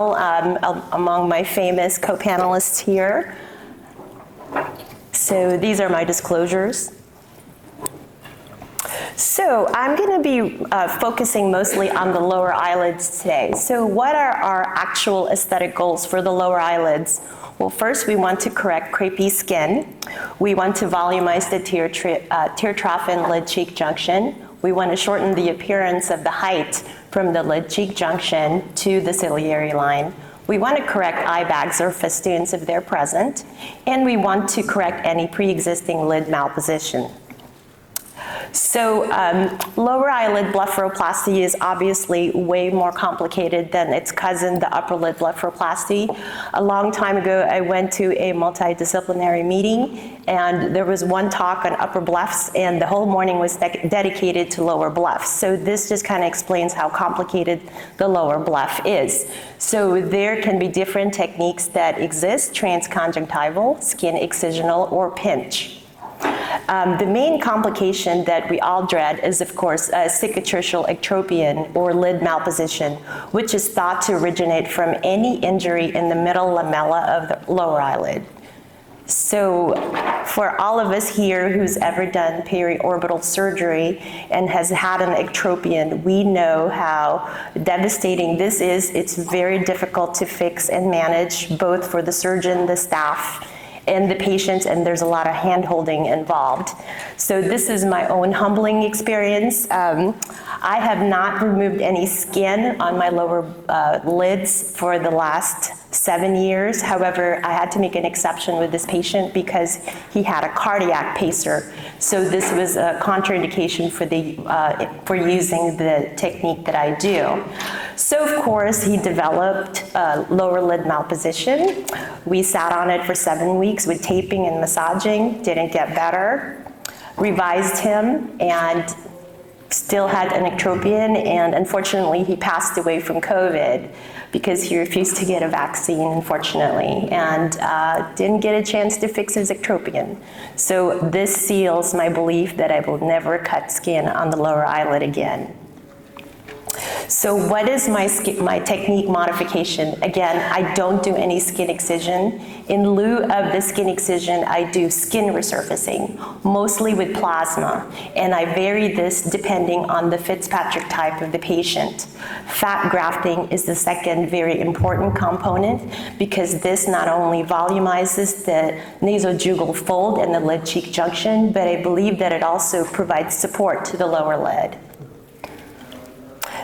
among my famous co-panelists here. So these are my disclosures. So I'm going to be focusing mostly on the lower eyelids today. So what are our actual aesthetic goals for the lower eyelids? Well, first we want to correct crepey skin. We want to volumize the tear trough and lid cheek junction. We want to shorten the appearance of the height from the lid cheek junction to the ciliary line. We want to correct eye bags or festoons if they're present. And we want to correct any pre-existing lid malposition. So lower eyelid blepharoplasty is obviously way more complicated than its cousin, the upper lid blepharoplasty. A long time ago, I went to a multidisciplinary meeting, and there was one talk on upper blephs, and the whole morning was dedicated to lower blephs. So this just kind of explains how complicated the lower bleph is. So there can be different techniques that exist: transconjunctival, skin excisional, or pinch. The main complication that we all dread is, of course, cicatricial ectropion or lid malposition, which is thought to originate from any injury in the middle lamella of the lower eyelid. So for all of us here who's ever done periorbital surgery and has had an ectropion, we know how devastating this is. It's very difficult to fix and manage, both for the surgeon, the staff, and the patient, and there's a lot of hand-holding involved. So this is my own humbling experience. I have not removed any skin on my lower lids for the last 7 years. However, I had to make an exception with this patient because he had a cardiac pacer. So this was a contraindication for using the technique that I do. So of course, he developed lower lid malposition. We sat on it for 7 weeks with taping and massaging, didn't get better. Revised him and still had an ectropion, and unfortunately he passed away from COVID because he refused to get a vaccine, unfortunately, and didn't get a chance to fix his ectropion. So this seals my belief that I will never cut skin on the lower eyelid again. So what is my technique modification? Again, I don't do any skin excision. In lieu of the skin excision, I do skin resurfacing, mostly with plasma, and I vary this depending on the Fitzpatrick type of the patient. Fat grafting is the second very important component because this not only volumizes the nasojugal fold and the lid cheek junction, but I believe that it also provides support to the lower lid.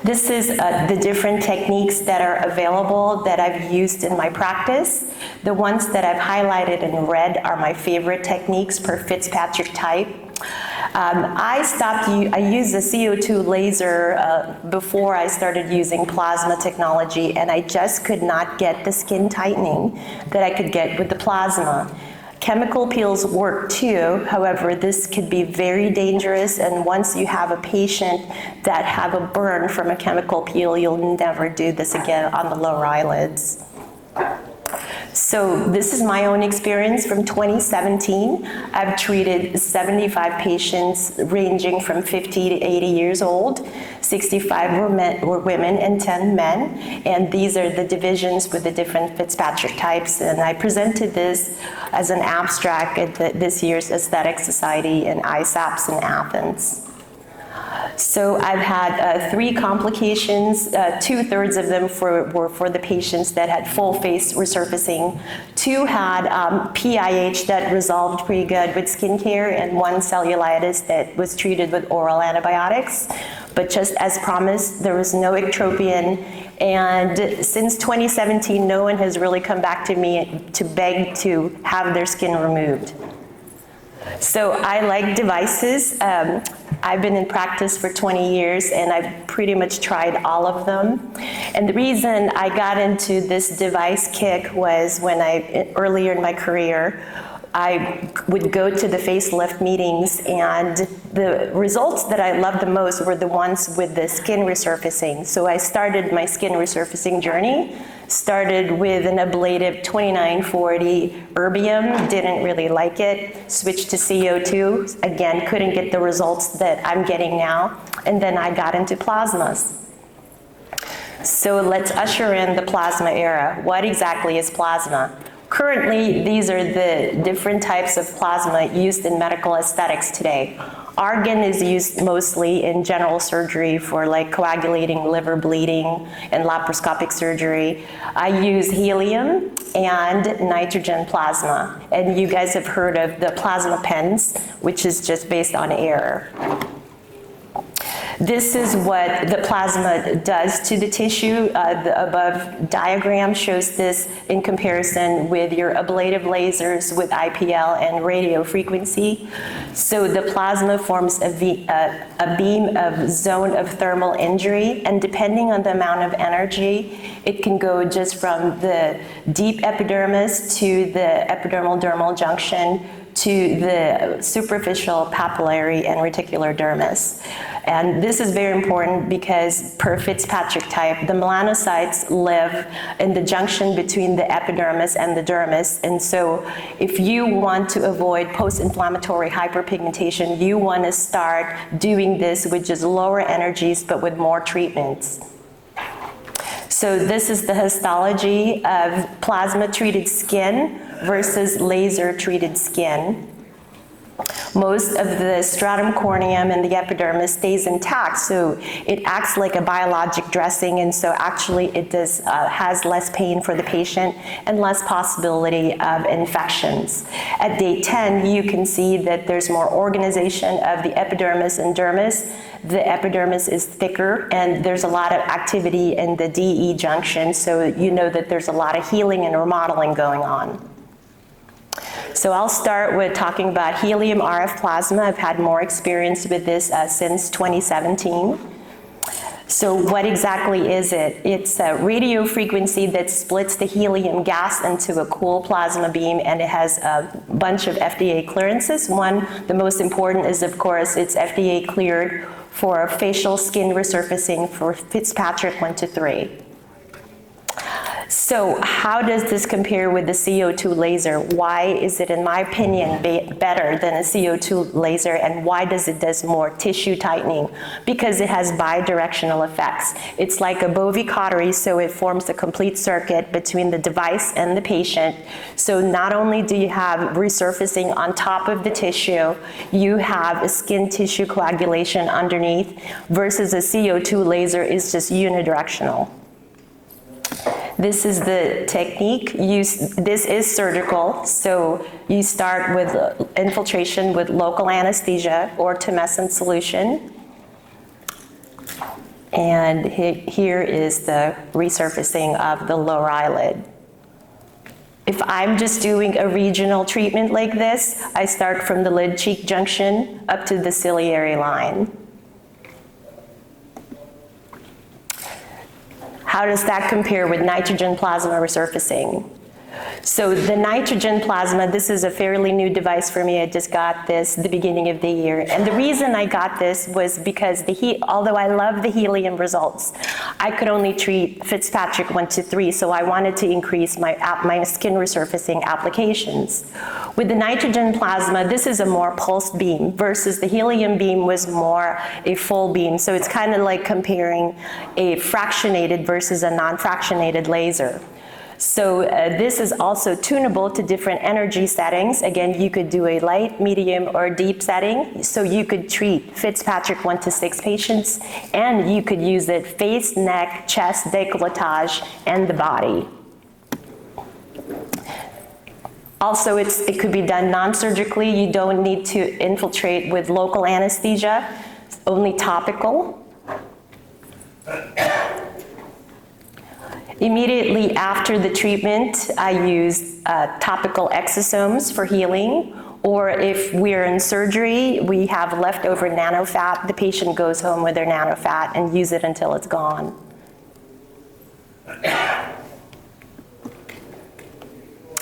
This is the different techniques that are available that I've used in my practice. The ones that I've highlighted in red are my favorite techniques per Fitzpatrick type. I used a CO2 laser before I started using plasma technology, and I just could not get the skin tightening that I could get with the plasma. Chemical peels work too, however, this could be very dangerous, and once you have a patient that have a burn from a chemical peel, you'll never do this again on the lower eyelids. So this is my own experience from 2017. I've treated 75 patients ranging from 50 to 80 years old. 65 were women and 10 men. And these are the divisions with the different Fitzpatrick types. And I presented this as an abstract at this year's Aesthetic Society in ISAPS in Athens. So I've had 3 complications. 2/3 of them were for the patients that had full face resurfacing. 2 had PIH that resolved pretty good with skincare, and 1 cellulitis that was treated with oral antibiotics. But just as promised, there was no ectropion. And since 2017, no one has really come back to me to beg to have their skin removed. So I like devices. I've been in practice for 20 years and I've pretty much tried all of them. And the reason I got into this device kick was when earlier in my career, I would go to the facelift meetings, and the results that I loved the most were the ones with the skin resurfacing. So I started my skin resurfacing journey, started with an ablative 2940 erbium, didn't really like it, switched to CO2, again, couldn't get the results that I'm getting now, and then I got into plasmas. So let's usher in the plasma era. What exactly is plasma? Currently, these are the different types of plasma used in medical aesthetics today. Argan is used mostly in general surgery for like coagulating liver bleeding and laparoscopic surgery. I use helium and nitrogen plasma. And you guys have heard of the plasma pens, which is just based on air. This is what the plasma does to the tissue. The above diagram shows this in comparison with your ablative lasers with IPL and radio frequency. So the plasma forms a beam of zone of thermal injury, and depending on the amount of energy, it can go just from the deep epidermis to the epidermal dermal junction to the superficial papillary and reticular dermis. And this is very important because per Fitzpatrick type, the melanocytes live in the junction between the epidermis and the dermis. And so if you want to avoid post-inflammatory hyperpigmentation, you want to start doing this with just lower energies but with more treatments. So this is the histology of plasma-treated skin versus laser-treated skin. Most of the stratum corneum and the epidermis stays intact, so it acts like a biologic dressing, and so actually it has less pain for the patient and less possibility of infections. At day 10, you can see that there's more organization of the epidermis and dermis. The epidermis is thicker, and there's a lot of activity in the DE junction, so you know that there's a lot of healing and remodeling going on. So I'll start with talking about helium RF plasma. I've had more experience with this since 2017. So what exactly is it? It's a radio frequency that splits the helium gas into a cool plasma beam, and it has a bunch of FDA clearances. One, the most important, is of course it's FDA cleared for facial skin resurfacing for Fitzpatrick 1 to 3. So how does this compare with the CO2 laser? Why is it, in my opinion, better than a CO2 laser, and why does it do more tissue tightening? Because it has bidirectional effects. It's like a Bovie cautery, so it forms a complete circuit between the device and the patient. So not only do you have resurfacing on top of the tissue, you have a skin tissue coagulation underneath, versus a CO2 laser is just unidirectional. This is the technique. This is surgical, so you start with infiltration with local anesthesia or tumescent solution. And here is the resurfacing of the lower eyelid. If I'm just doing a regional treatment like this, I start from the lid-cheek junction up to the ciliary line. How does that compare with nitrogen plasma resurfacing? So the nitrogen plasma, this is a fairly new device for me. I just got this the beginning of the year. And the reason I got this was because although I love the helium results, I could only treat Fitzpatrick 1 to 3, so I wanted to increase my skin resurfacing applications. With the nitrogen plasma, this is a more pulsed beam versus the helium beam was more a full beam. So it's kind of like comparing a fractionated versus a non-fractionated laser. So this is also tunable to different energy settings. Again, you could do a light, medium, or deep setting. So you could treat Fitzpatrick 1 to 6 patients, and you could use it face, neck, chest, décolletage, and the body. Also, it could be done non-surgically. You don't need to infiltrate with local anesthesia, only topical. Immediately after the treatment, I use topical exosomes for healing, or if we're in surgery, we have leftover nanofat, the patient goes home with their nanofat and use it until it's gone.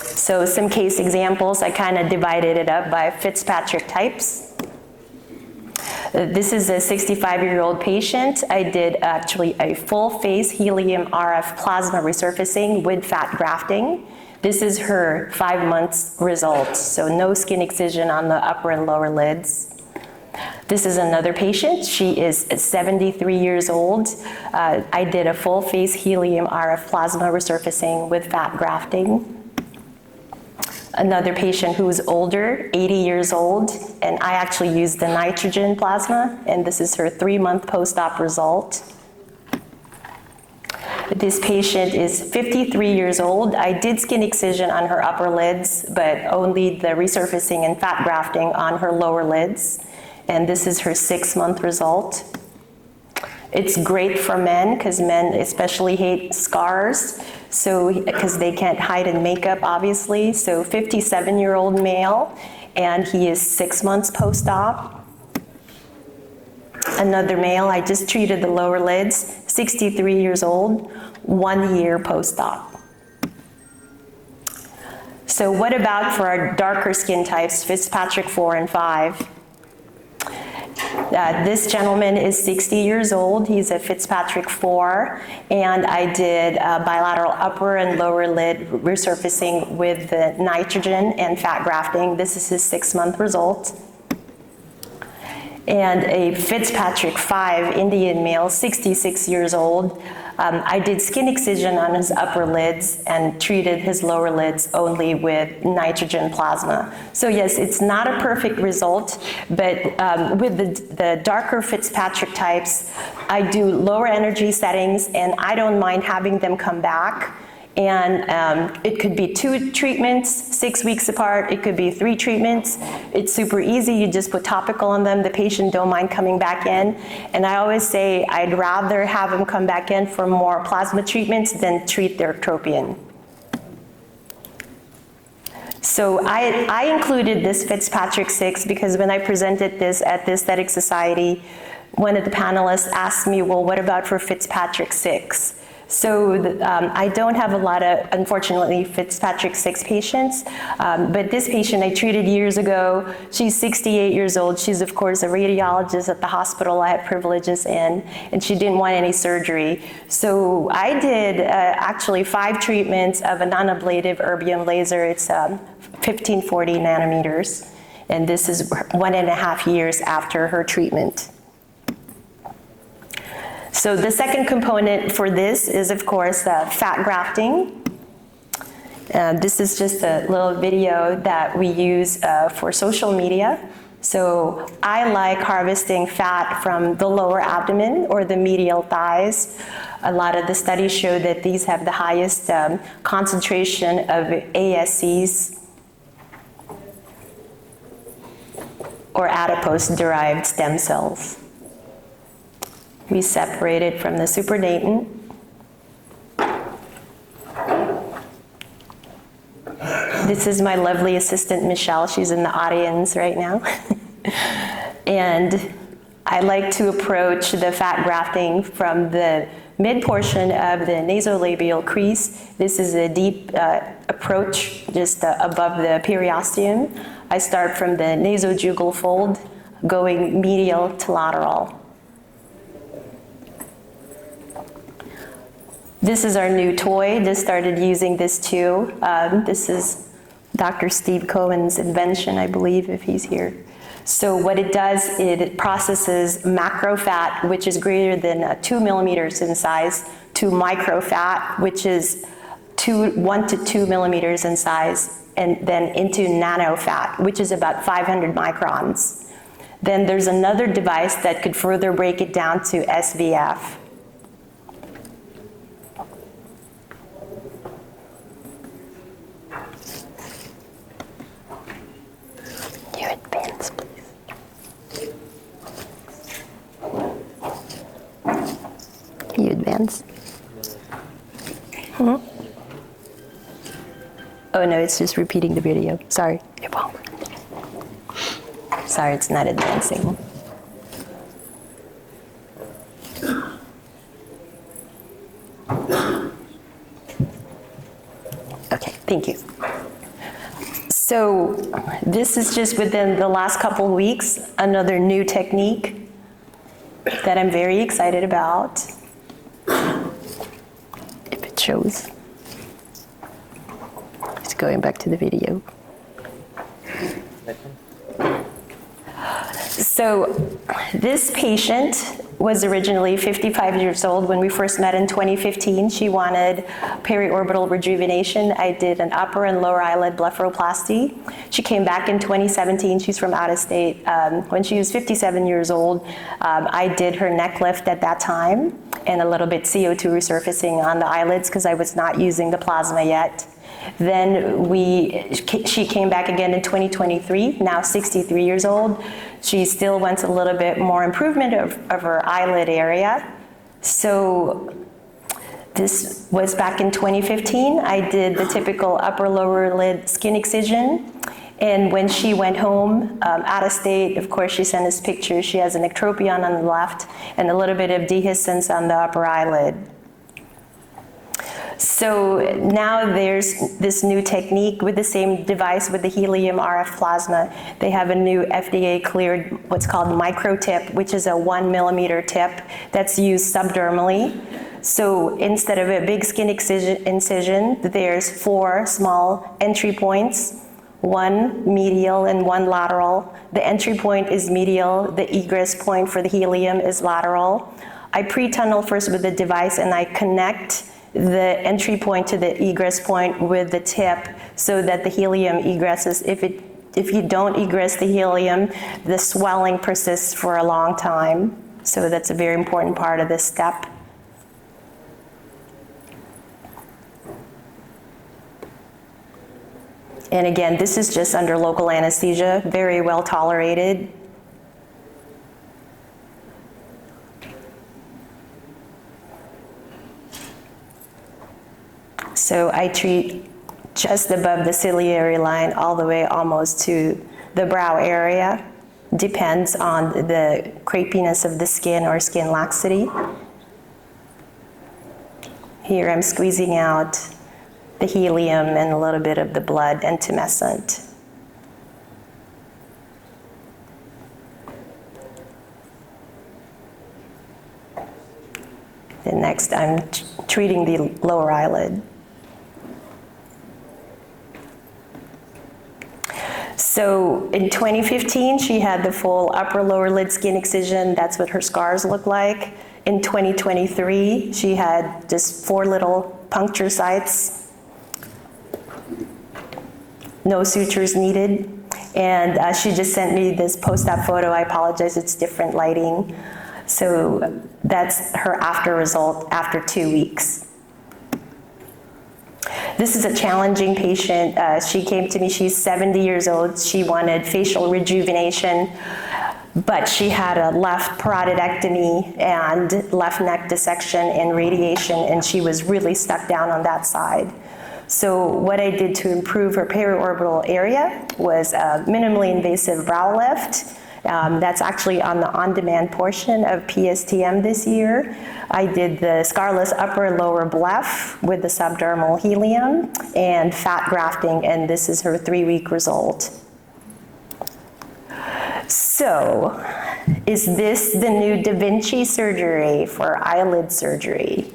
So some case examples, I kind of divided it up by Fitzpatrick types. This is a 65-year-old patient. I did actually a full face helium RF plasma resurfacing with fat grafting. This is her 5 months results, so no skin excision on the upper and lower lids. This is another patient. She is 73 years old. I did a full face helium RF plasma resurfacing with fat grafting. Another patient who is older, 80 years old, and I actually used the nitrogen plasma, and this is her 3-month post-op result. This patient is 53 years old. I did skin excision on her upper lids, but only the resurfacing and fat grafting on her lower lids. And this is her 6-month result. It's great for men, because men especially hate scars, because they can't hide in makeup, obviously. So 57-year-old male, and he is 6 months post-op. Another male, I just treated the lower lids, 63 years old, 1 year post-op. So what about for our darker skin types, Fitzpatrick 4 and 5? This gentleman is 60 years old. He's a Fitzpatrick 4, and I did bilateral upper and lower lid resurfacing with the nitrogen and fat grafting. This is his 6-month result. And a Fitzpatrick 5 Indian male, 66 years old. I did skin excision on his upper lids and treated his lower lids only with nitrogen plasma. So yes, it's not a perfect result, but with the darker Fitzpatrick types, I do lower energy settings, and I don't mind having them come back. And it could be 2 treatments, 6 weeks apart. It could be 3 treatments. It's super easy. You just put topical on them. The patient don't mind coming back in. And I always say I'd rather have them come back in for more plasma treatments than treat their tropion. So I included this Fitzpatrick 6 because when I presented this at the Aesthetic Society, one of the panelists asked me, well, what about for Fitzpatrick 6? So I don't have a lot of, unfortunately, Fitzpatrick 6 patients, but this patient I treated years ago. She's 68 years old. She's, of course, a radiologist at the hospital I have privileges in, and she didn't want any surgery. So I did actually 5 treatments of a non-ablative erbium laser. It's 1540 nanometers, and this is 1.5 years after her treatment. So the second component for this is, of course, fat grafting. This is just a little video that we use for social media. So I like harvesting fat from the lower abdomen or the medial thighs. A lot of the studies show that these have the highest concentration of ASCs, or adipose-derived stem cells. We separate it from the supernatant. This is my lovely assistant, Michelle. She's in the audience right now. And I like to approach the fat grafting from the mid portion of the nasolabial crease. This is a deep approach just above the periosteum. I start from the nasojugal fold, going medial to lateral. This is our new toy. Just started using this too. This is Dr. Steve Cohen's invention, I believe, if he's here. So what it does, it processes macro fat, which is greater than 2 millimeters in size, to micro fat, which is 1 to 2 millimeters in size, and then into nano fat, which is about 500 microns. Then there's another device that could further break it down to SVF. You advance, please. You advance. Mm-hmm. Oh no, it's just repeating the video. Sorry. Sorry, it's not advancing. Okay, thank you. So this is just within the last couple of weeks, another new technique that I'm very excited about. If it shows. Just going back to the video. So this patient was originally 55 years old when we first met in 2015. She wanted periorbital rejuvenation. I did an upper and lower eyelid blepharoplasty. She came back in 2017. She's from out of state. When she was 57 years old, I did her neck lift at that time and a little bit CO2 resurfacing on the eyelids because I was not using the plasma yet. Then she came back again in 2023, now 63 years old. She still wants a little bit more improvement of her eyelid area. So this was back in 2015. I did the typical upper lower lid skin excision. And when she went home, out of state, of course, she sent us pictures. She has an ectropion on the left and a little bit of dehiscence on the upper eyelid. So now there's this new technique with the same device with the helium RF plasma. They have a new FDA cleared what's called micro tip, which is a 1 millimeter tip that's used subdermally. So instead of a big skin incision, there's 4 small entry points, 1 medial and 1 lateral. The entry point is medial, the egress point for the helium is lateral. I pre-tunnel first with the device and I connect the entry point to the egress point with the tip so that the helium egresses. If you don't egress the helium, the swelling persists for a long time. So that's a very important part of this step. And again, this is just under local anesthesia, very well tolerated. So I treat just above the ciliary line all the way almost to the brow area. Depends on the crepiness of the skin or skin laxity. Here I'm squeezing out the helium and a little bit of the blood intumescent. Then next I'm treating the lower eyelid. So in 2015, she had the full upper lower lid skin excision. That's what her scars look like. In 2023, she had just 4 little puncture sites. No sutures needed. And she just sent me this post-op photo. I apologize, it's different lighting. So that's her after result after 2 weeks. This is a challenging patient. She came to me, she's 70 years old. She wanted facial rejuvenation, but she had a left parotidectomy and left neck dissection and radiation, and she was really stuck down on that side. So what I did to improve her periorbital area was a minimally invasive brow lift. That's actually on the on-demand portion of PSTM this year. I did the scarless upper lower bleph with the subdermal helium and fat grafting, and this is her 3-week result. So, is this the new Da Vinci surgery for eyelid surgery?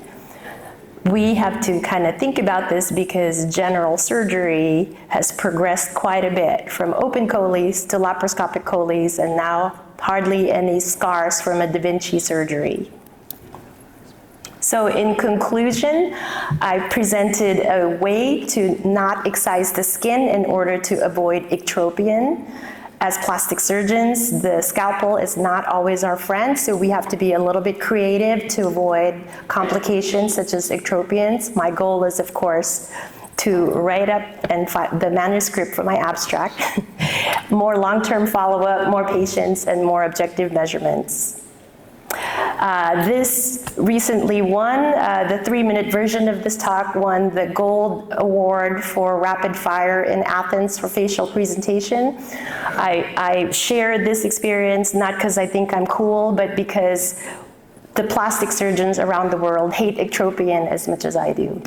We have to kind of think about this because general surgery has progressed quite a bit from open choles to laparoscopic choles, and now hardly any scars from a Da Vinci surgery. So in conclusion, I presented a way to not excise the skin in order to avoid ectropion. As plastic surgeons, the scalpel is not always our friend, so we have to be a little bit creative to avoid complications such as ectropions. My goal is, of course, to write up and find the manuscript for my abstract, more long-term follow-up, more patients, and more objective measurements. This recently won, the 3-minute version of this talk won the Gold Award for Rapid Fire in Athens for facial presentation. I share this experience not because I think I'm cool, but because the plastic surgeons around the world hate ectropion as much as I do.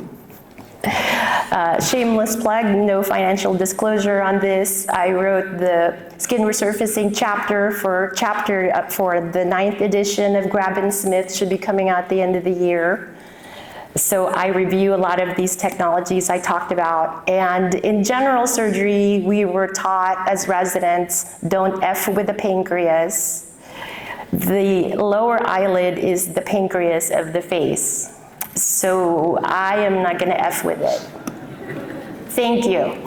Shameless plug, no financial disclosure on this. I wrote the skin resurfacing chapter for the 9th edition of Grab and Smith, should be coming out at the end of the year. So I review a lot of these technologies I talked about. And in general surgery, we were taught as residents, don't F with the pancreas. The lower eyelid is the pancreas of the face. So I am not gonna F with it. Thank you.